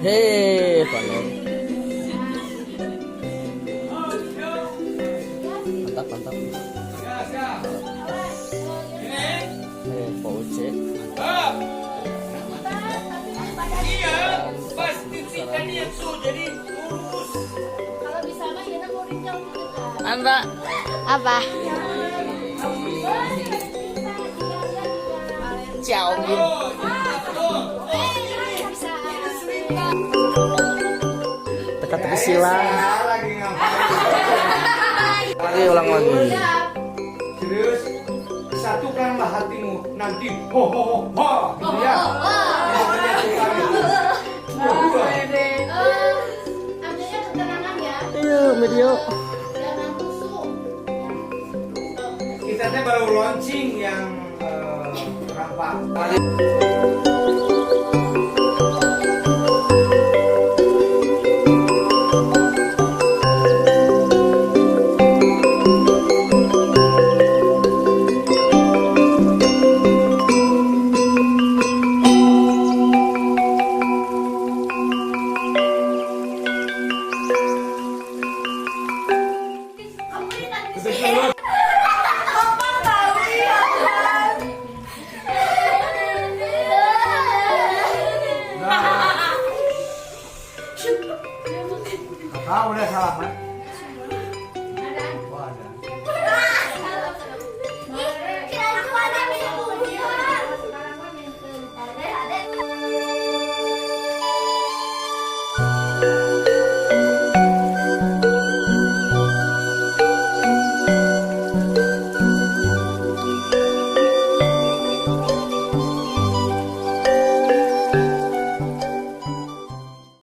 Hei, panen. Mantap, mantap. Hei, Pauce. Iya, pasti tadi yang tuh jadi lurus. Kalau bisa mah ya mau rinjau gitu kan. Anda Apa? ciao Gin. Teka-teki silang. Lagi ulang lagi. Terus satukanlah hatimu nanti ho ho ho ho gitu ya. Artinya ketenangan ya. Iya, medio. Jangan tusuk. Kita teh baru launching yang rampak. Kamu ini nanti Terus